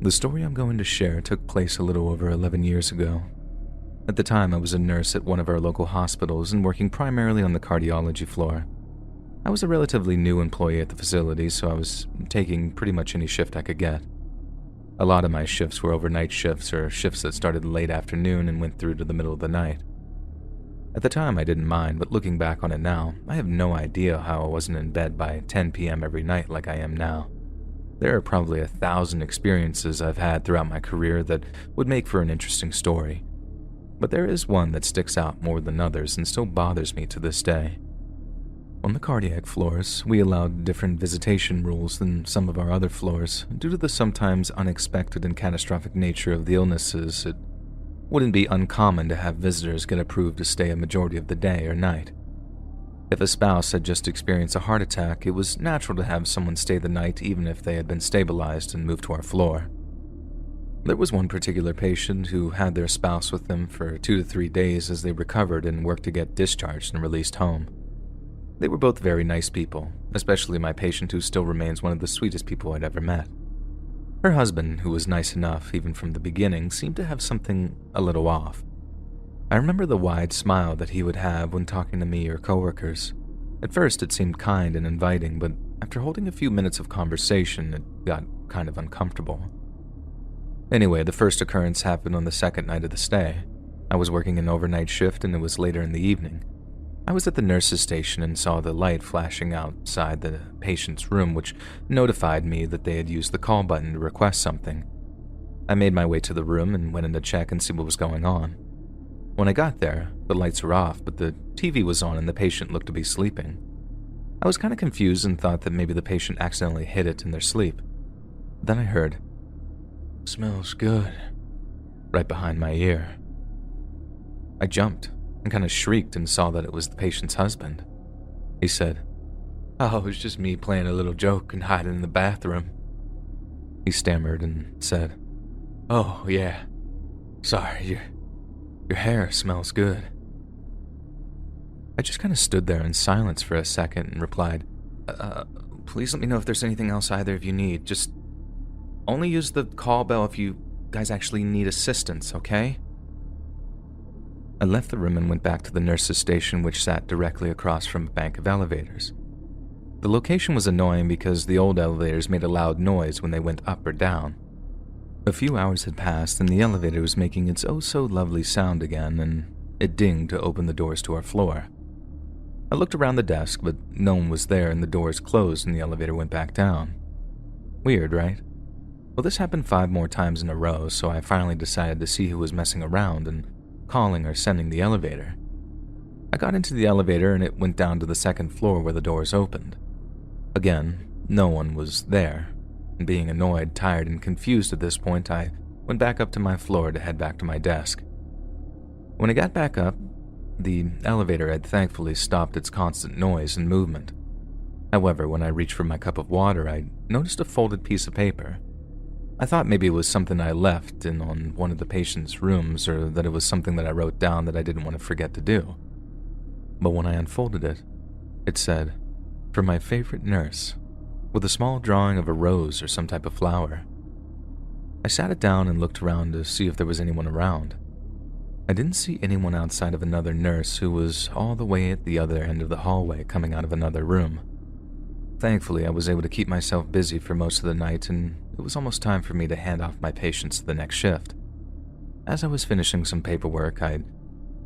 The story I'm going to share took place a little over 11 years ago. At the time, I was a nurse at one of our local hospitals and working primarily on the cardiology floor. I was a relatively new employee at the facility, so I was taking pretty much any shift I could get. A lot of my shifts were overnight shifts or shifts that started late afternoon and went through to the middle of the night. At the time, I didn't mind, but looking back on it now, I have no idea how I wasn't in bed by 10 p.m. every night like I am now. There are probably 1,000 experiences I've had throughout my career that would make for an interesting story. But there is one that sticks out more than others and still bothers me to this day. On the cardiac floors, we allowed different visitation rules than some of our other floors due to the sometimes unexpected and catastrophic nature of the illnesses. It wouldn't be uncommon to have visitors get approved to stay a majority of the day or night. If a spouse had just experienced a heart attack, it was natural to have someone stay the night even if they had been stabilized and moved to our floor. There was one particular patient who had their spouse with them for 2 to 3 days as they recovered and worked to get discharged and released home. They were both very nice people, especially my patient who still remains one of the sweetest people I'd ever met. Her husband, who was nice enough even from the beginning, seemed to have something a little off. I remember the wide smile that he would have when talking to me or coworkers. At first it seemed kind and inviting, but after holding a few minutes of conversation, it got kind of uncomfortable. Anyway, the first occurrence happened on the second night of the stay. I was working an overnight shift and it was later in the evening. I was at the nurse's station and saw the light flashing outside the patient's room, which notified me that they had used the call button to request something. I made my way to the room and went in to check and see what was going on. When I got there, the lights were off, but the TV was on and the patient looked to be sleeping. I was kind of confused and thought that maybe the patient accidentally hit it in their sleep. Then I heard, "Smells good," right behind my ear. I jumped and kind of shrieked and saw that it was the patient's husband. He said, "Oh, it was just me playing a little joke and hiding in the bathroom." He stammered and said, "Oh, yeah. Sorry, your hair smells good." I just kind of stood there in silence for a second and replied, Please let me know if there's anything else either of you need. Just only use the call bell if you guys actually need assistance, okay?" I left the room and went back to the nurse's station, which sat directly across from a bank of elevators. The location was annoying because the old elevators made a loud noise when they went up or down. A few hours had passed and the elevator was making its oh-so-lovely sound again, and it dinged to open the doors to our floor. I looked around the desk, but no one was there and the doors closed and the elevator went back down. Weird, right? Well, this happened 5 more times in a row, so I finally decided to see who was messing around and calling or sending the elevator. I got into the elevator and it went down to the second floor where the doors opened. Again, no one was there, and being annoyed, tired, and confused at this point, I went back up to my floor to head back to my desk. When I got back up, the elevator had thankfully stopped its constant noise and movement. However, when I reached for my cup of water, I noticed a folded piece of paper. I thought maybe it was something I left in on one of the patient's rooms, or that it was something that I wrote down that I didn't want to forget to do. But when I unfolded it, it said, "For my favorite nurse," with a small drawing of a rose or some type of flower. I sat it down and looked around to see if there was anyone around. I didn't see anyone outside of another nurse who was all the way at the other end of the hallway coming out of another room. Thankfully, I was able to keep myself busy for most of the night, and it was almost time for me to hand off my patients to the next shift. As I was finishing some paperwork, I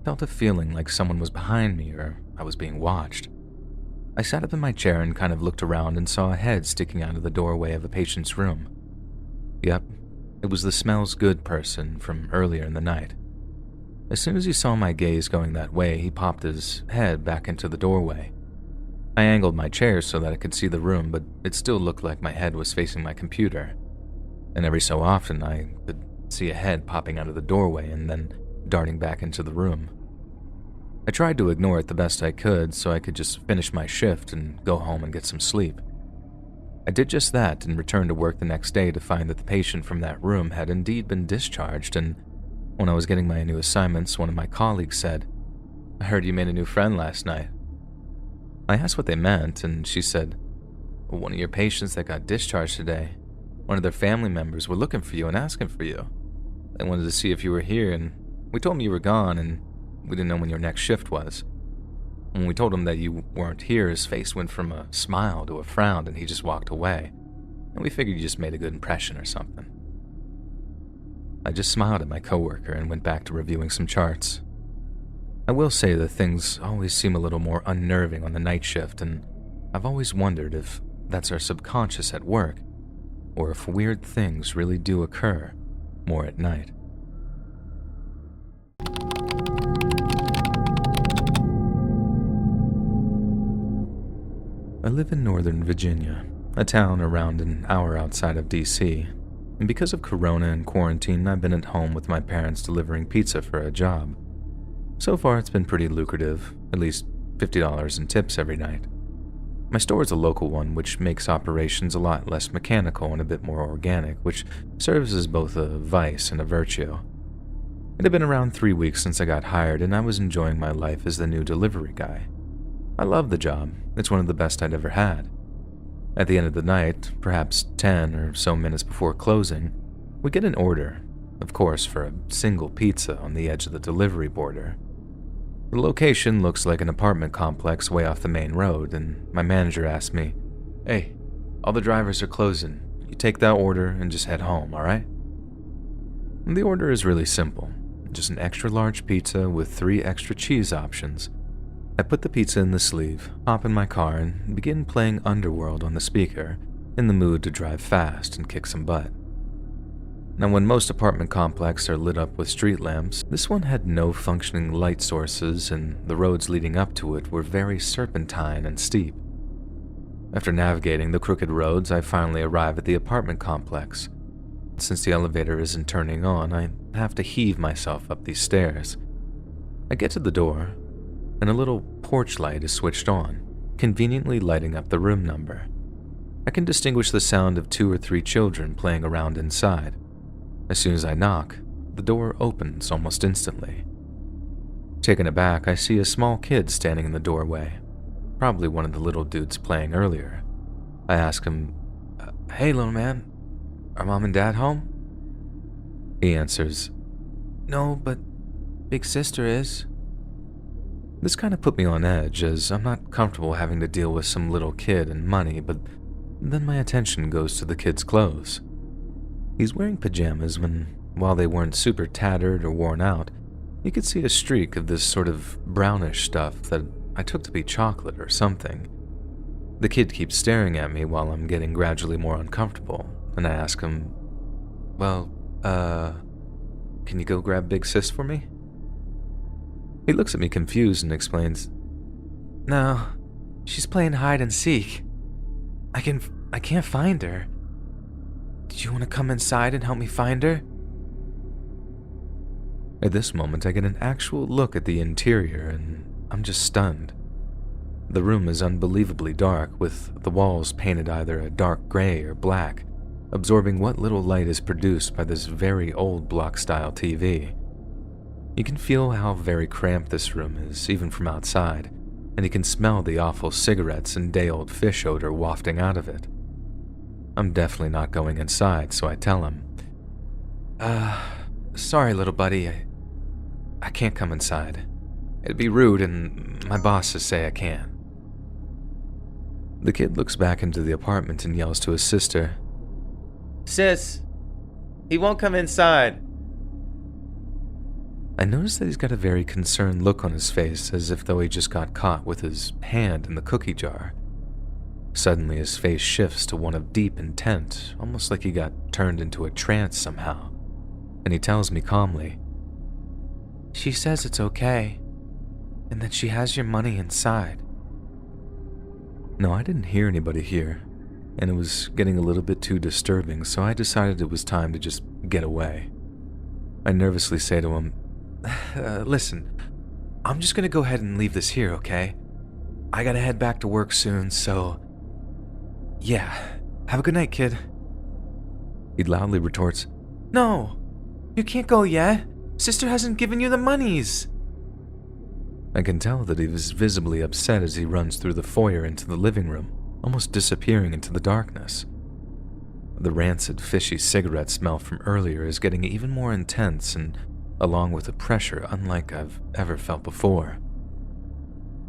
felt a feeling like someone was behind me or I was being watched. I sat up in my chair and kind of looked around and saw a head sticking out of the doorway of a patient's room. Yep, it was the smells good person from earlier in the night. As soon as he saw my gaze going that way, he popped his head back into the doorway. I angled my chair so that I could see the room, but it still looked like my head was facing my computer. And every so often, I could see a head popping out of the doorway and then darting back into the room. I tried to ignore it the best I could so I could just finish my shift and go home and get some sleep. I did just that and returned to work the next day to find that the patient from that room had indeed been discharged, and when I was getting my new assignments, one of my colleagues said, "I heard you made a new friend last night." I asked what they meant, and she said, "One of your patients that got discharged today. One of their family members were looking for you and asking for you. They wanted to see if you were here, and we told them you were gone, and we didn't know when your next shift was. When we told him that you weren't here, his face went from a smile to a frown, and he just walked away. And we figured you just made a good impression or something. I just smiled at my coworker and went back to reviewing some charts. I will say that things always seem a little more unnerving on the night shift, and I've always wondered if that's our subconscious at work, or if weird things really do occur more at night. I live in Northern Virginia, a town around an hour outside of DC, and because of Corona and quarantine, I've been at home with my parents delivering pizza for a job. So far, it's been pretty lucrative, at least $50 in tips every night. My store is a local one, which makes operations a lot less mechanical and a bit more organic, which serves as both a vice and a virtue. It had been around 3 weeks since I got hired, and I was enjoying my life as the new delivery guy. I love the job. It's one of the best I'd ever had. At the end of the night, perhaps 10 or so minutes before closing, we get an order, of course for a single pizza on the edge of the delivery border. The location looks like an apartment complex way off the main road, and my manager asked me, "Hey, all the drivers are closing. You take that order and just head home, alright?" The order is really simple. Just an extra large pizza with 3 extra cheese options. I put the pizza in the sleeve, hop in my car, and begin playing Underworld on the speaker, in the mood to drive fast and kick some butt. Now, when most apartment complexes are lit up with street lamps, this one had no functioning light sources, and the roads leading up to it were very serpentine and steep. After navigating the crooked roads, I finally arrive at the apartment complex. Since the elevator isn't turning on, I have to heave myself up these stairs. I get to the door, and a little porch light is switched on, conveniently lighting up the room number. I can distinguish the sound of 2 or 3 children playing around inside. As soon as I knock, the door opens almost instantly. Taken aback, I see a small kid standing in the doorway, probably one of the little dudes playing earlier. I ask him, "Hey, little man, are Mom and Dad home?" He answers, "No, but Big Sister is." This kind of put me on edge, as I'm not comfortable having to deal with some little kid and money, but then my attention goes to the kid's clothes. He's wearing pajamas while they weren't super tattered or worn out, you could see a streak of this sort of brownish stuff that I took to be chocolate or something. The kid keeps staring at me while I'm getting gradually more uncomfortable, and I ask him, "Well, can you go grab Big Sis for me?" He looks at me confused and explains, "No, she's playing hide and seek. I can't find her. Do you want to come inside and help me find her?" At this moment, I get an actual look at the interior, and I'm just stunned. The room is unbelievably dark, with the walls painted either a dark gray or black, absorbing what little light is produced by this very old block-style TV. You can feel how very cramped this room is, even from outside, and you can smell the awful cigarettes and day-old fish odor wafting out of it. I'm definitely not going inside, so I tell him, Sorry, little buddy, I can't come inside. It'd be rude, and my bosses say I can't." The kid looks back into the apartment and yells to his sister, "Sis, he won't come inside." I notice that he's got a very concerned look on his face, as if though he just got caught with his hand in the cookie jar. Suddenly his face shifts to one of deep intent, almost like he got turned into a trance somehow, and he tells me calmly, "She says it's okay, and that she has your money inside." No, I didn't hear anybody here, and it was getting a little bit too disturbing, so I decided it was time to just get away. I nervously say to him, "Listen, I'm just gonna go ahead and leave this here, okay? I gotta head back to work soon, so yeah, have a good night, kid." He loudly retorts, "No, you can't go yet. Sister hasn't given you the monies." I can tell that he was visibly upset as he runs through the foyer into the living room, almost disappearing into the darkness. The rancid, fishy cigarette smell from earlier is getting even more intense, and along with a pressure unlike I've ever felt before.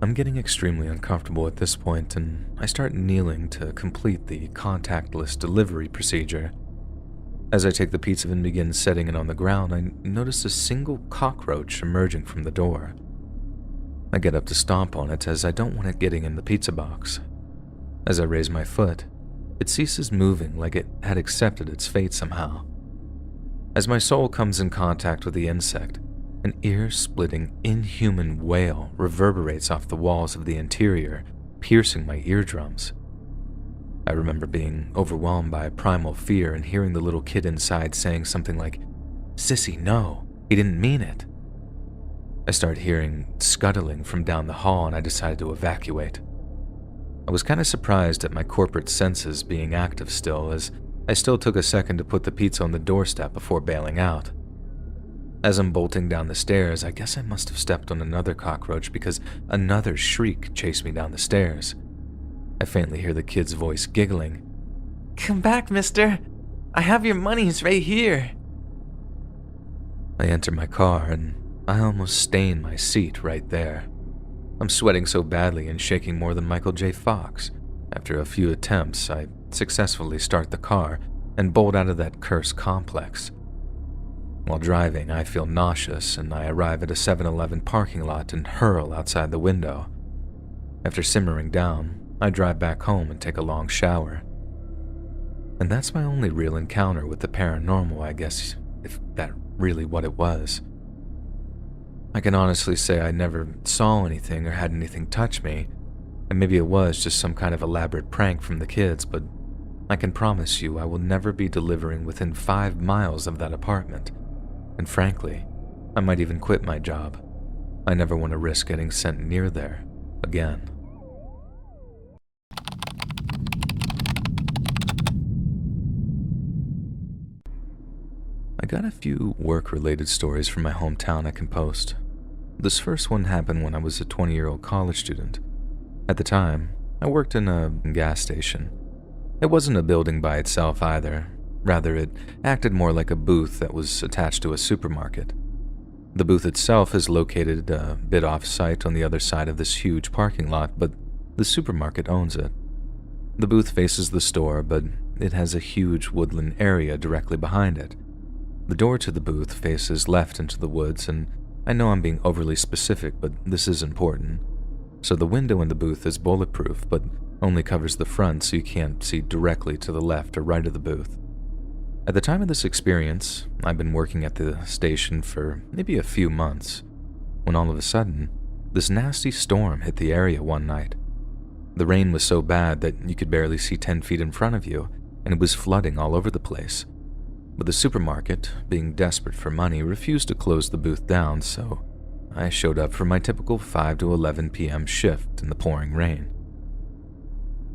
I'm getting extremely uncomfortable at this point, and I start kneeling to complete the contactless delivery procedure. As I take the pizza and begin setting it on the ground, I notice a single cockroach emerging from the door. I get up to stomp on it as I don't want it getting in the pizza box. As I raise my foot, it ceases moving like it had accepted its fate somehow. As my sole comes in contact with the insect, an ear-splitting, inhuman wail reverberates off the walls of the interior, piercing my eardrums. I remember being overwhelmed by a primal fear and hearing the little kid inside saying something like, "Sissy, no, he didn't mean it." I start hearing scuttling from down the hall and I decided to evacuate. I was kind of surprised at my corporate senses being active still, as I still took a second to put the pizza on the doorstep before bailing out. As I'm bolting down the stairs, I guess I must have stepped on another cockroach because another shriek chased me down the stairs. I faintly hear the kid's voice giggling. "Come back, mister. I have your monies right here." I enter my car and I almost stain my seat right there. I'm sweating so badly and shaking more than Michael J. Fox. After a few attempts, I successfully start the car and bolt out of that cursed complex. While driving, I feel nauseous and I arrive at a 7-Eleven parking lot and hurl outside the window. After simmering down, I drive back home and take a long shower. And that's my only real encounter with the paranormal, I guess, if that really what it was. I can honestly say I never saw anything or had anything touch me, and maybe it was just some kind of elaborate prank from the kids, but I can promise you I will never be delivering within 5 miles of that apartment. And frankly, I might even quit my job. I never want to risk getting sent near there again. I got a few work-related stories from my hometown I can post. This first one happened when I was a 20-year-old college student. At the time, I worked in a gas station. It wasn't a building by itself either. Rather, it acted more like a booth that was attached to a supermarket. The booth itself is located a bit off-site on the other side of this huge parking lot, but the supermarket owns it. The booth faces the store, but it has a huge woodland area directly behind it. The door to the booth faces left into the woods, and I know I'm being overly specific, but this is important. So the window in the booth is bulletproof, but only covers the front so you can't see directly to the left or right of the booth. At the time of this experience, I'd been working at the station for maybe a few months, when all of a sudden, this nasty storm hit the area one night. The rain was so bad that you could barely see 10 feet in front of you, and it was flooding all over the place. But the supermarket, being desperate for money, refused to close the booth down, so I showed up for my typical 5 to 11 p.m. shift in the pouring rain.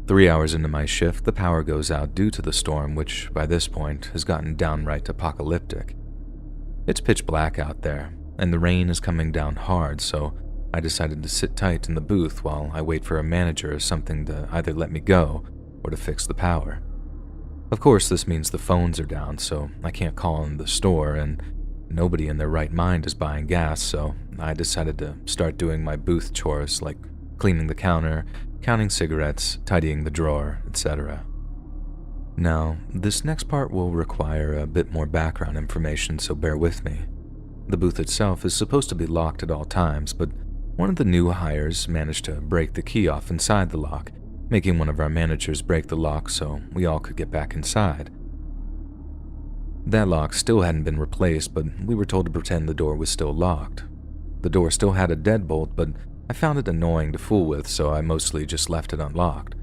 3 hours into my shift, the power goes out due to the storm, which by this point has gotten downright apocalyptic. It's pitch black out there, and the rain is coming down hard, so I decided to sit tight in the booth while I wait for a manager or something to either let me go or to fix the power. Of course, this means the phones are down, so I can't call in the store, and nobody in their right mind is buying gas, so I decided to start doing my booth chores like cleaning the counter, counting cigarettes, tidying the drawer, etc. Now, this next part will require a bit more background information, so bear with me. The booth itself is supposed to be locked at all times, but one of the new hires managed to break the key off inside the lock, making one of our managers break the lock so we all could get back inside. That lock still hadn't been replaced, but we were told to pretend the door was still locked. The door still had a deadbolt, but I found it annoying to fool with, so I mostly just left it unlocked.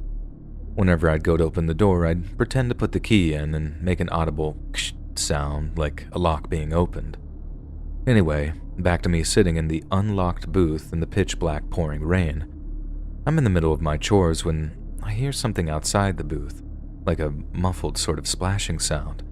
Whenever I'd go to open the door, I'd pretend to put the key in and make an audible ksh sound like a lock being opened. Anyway, back to me sitting in the unlocked booth in the pitch black pouring rain. I'm in the middle of my chores when I hear something outside the booth, like a muffled sort of splashing sound.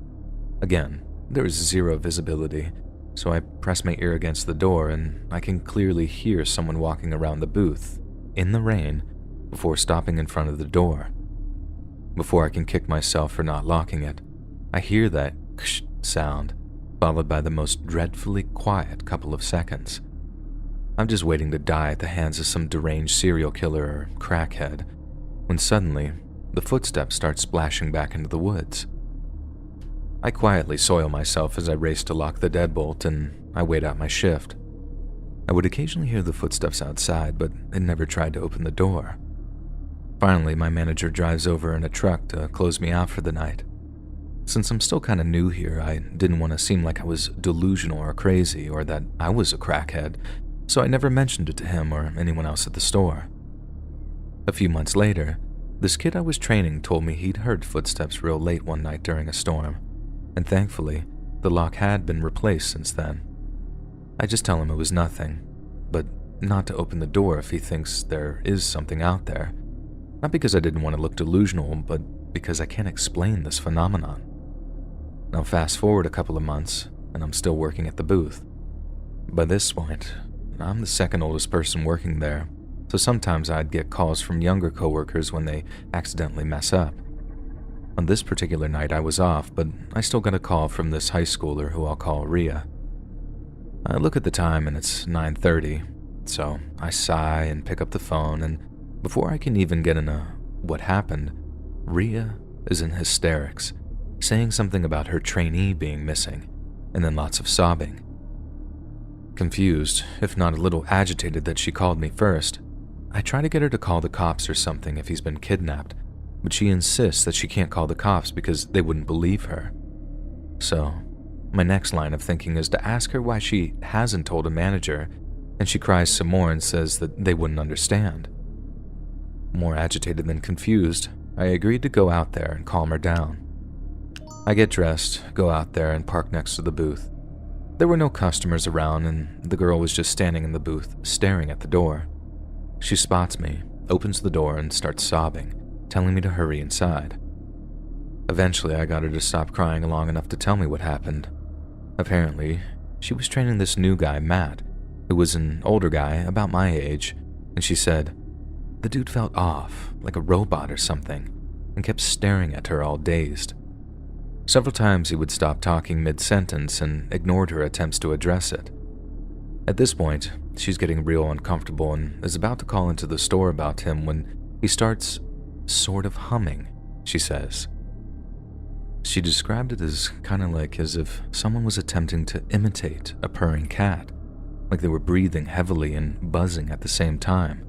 Again, there is zero visibility, so I press my ear against the door and I can clearly hear someone walking around the booth, in the rain, before stopping in front of the door. Before I can kick myself for not locking it, I hear that ksh sound, followed by the most dreadfully quiet couple of seconds. I'm just waiting to die at the hands of some deranged serial killer or crackhead, when suddenly, the footsteps start splashing back into the woods. I quietly soil myself as I race to lock the deadbolt, and I wait out my shift. I would occasionally hear the footsteps outside, but it never tried to open the door. Finally, my manager drives over in a truck to close me out for the night. Since I'm still kind of new here, I didn't want to seem like I was delusional or crazy or that I was a crackhead, so I never mentioned it to him or anyone else at the store. A few months later, this kid I was training told me he'd heard footsteps real late one night during a storm, and thankfully, the lock had been replaced since then. I just tell him it was nothing, but not to open the door if he thinks there is something out there. Not because I didn't want to look delusional, but because I can't explain this phenomenon. Now fast forward a couple of months, and I'm still working at the booth. By this point, I'm the second oldest person working there, so sometimes I'd get calls from younger coworkers when they accidentally mess up. On this particular night I was off, but I still got a call from this high schooler who I'll call Rhea. I look at the time and it's 9:30, so I sigh and pick up the phone, and before I can even get in a what happened, Rhea is in hysterics, saying something about her trainee being missing, and then lots of sobbing. Confused, if not a little agitated that she called me first, I try to get her to call the cops or something if he's been kidnapped, but she insists that she can't call the cops because they wouldn't believe her. So, my next line of thinking is to ask her why she hasn't told a manager, and she cries some more and says that they wouldn't understand. More agitated than confused, I agreed to go out there and calm her down. I get dressed, go out there, and park next to the booth. There were no customers around, and the girl was just standing in the booth, staring at the door. She spots me, opens the door, and starts sobbing, telling me to hurry inside. Eventually, I got her to stop crying long enough to tell me what happened. Apparently, she was training this new guy, Matt, who was an older guy about my age, and she said, the dude felt off, like a robot or something, and kept staring at her all dazed. Several times he would stop talking mid-sentence and ignored her attempts to address it. At this point, she's getting real uncomfortable and is about to call into the store about him when he starts sort of humming, she says. She described it as kind of like as if someone was attempting to imitate a purring cat, like they were breathing heavily and buzzing at the same time.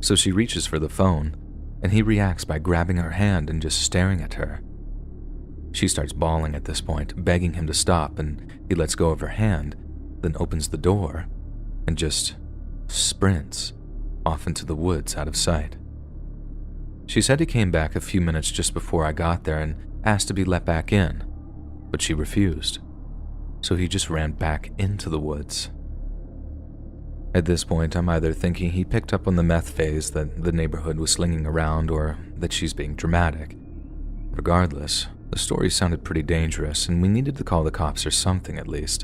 So she reaches for the phone, and he reacts by grabbing her hand and just staring at her. She starts bawling at this point, begging him to stop, and he lets go of her hand, then opens the door, and just sprints off into the woods out of sight. She said he came back a few minutes just before I got there and asked to be let back in, but she refused, so he just ran back into the woods. At this point, I'm either thinking he picked up on the meth phase that the neighborhood was slinging around or that she's being dramatic. Regardless, the story sounded pretty dangerous and we needed to call the cops or something at least.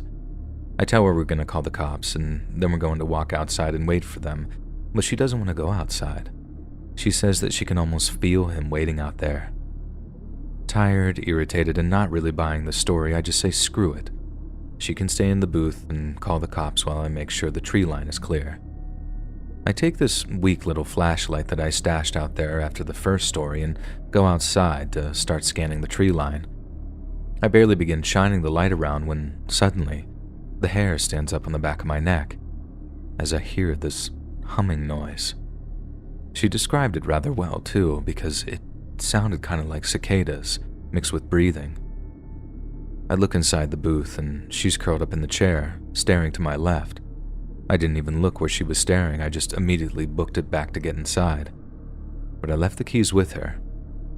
I tell her we're going to call the cops and then we're going to walk outside and wait for them, but she doesn't want to go outside. She says that she can almost feel him waiting out there. Tired, irritated, and not really buying the story, I just say screw it. She can stay in the booth and call the cops while I make sure the tree line is clear. I take this weak little flashlight that I stashed out there after the first story and go outside to start scanning the tree line. I barely begin shining the light around when, suddenly, the hair stands up on the back of my neck as I hear this humming noise. She described it rather well, too, because it sounded kind of like cicadas mixed with breathing. I look inside the booth and she's curled up in the chair, staring to my left. I didn't even look where she was staring, I just immediately booked it back to get inside. But I left the keys with her,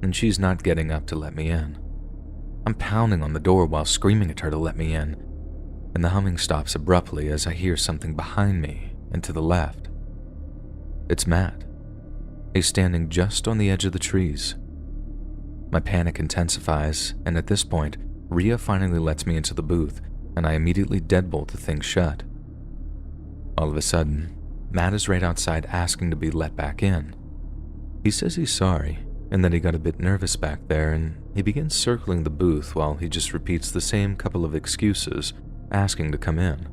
and she's not getting up to let me in. I'm pounding on the door while screaming at her to let me in, and the humming stops abruptly as I hear something behind me and to the left. It's Matt. He's standing just on the edge of the trees. My panic intensifies, and at this point, Rhea finally lets me into the booth, and I immediately deadbolt the thing shut. All of a sudden, Matt is right outside asking to be let back in. He says he's sorry, and then he got a bit nervous back there and he begins circling the booth while he just repeats the same couple of excuses, asking to come in.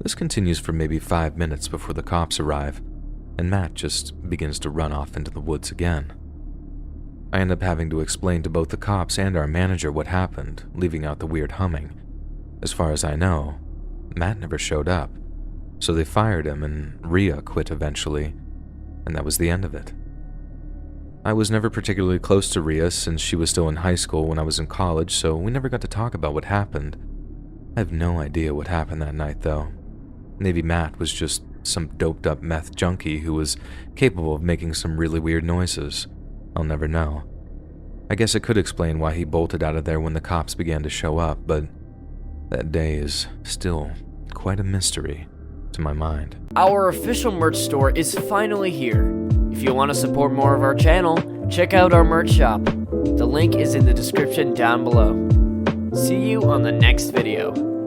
This continues for maybe 5 minutes before the cops arrive, and Matt just begins to run off into the woods again. I end up having to explain to both the cops and our manager what happened, leaving out the weird humming. As far as I know, Matt never showed up, so they fired him and Rhea quit eventually, and that was the end of it. I was never particularly close to Rhea since she was still in high school when I was in college, so we never got to talk about what happened. I have no idea what happened that night though. Maybe Matt was just some doped up meth junkie who was capable of making some really weird noises. I'll never know. I guess it could explain why he bolted out of there when the cops began to show up, but that day is still quite a mystery to my mind. Our official merch store is finally here. If you want to support more of our channel, check out our merch shop. The link is in the description down below. See you on the next video.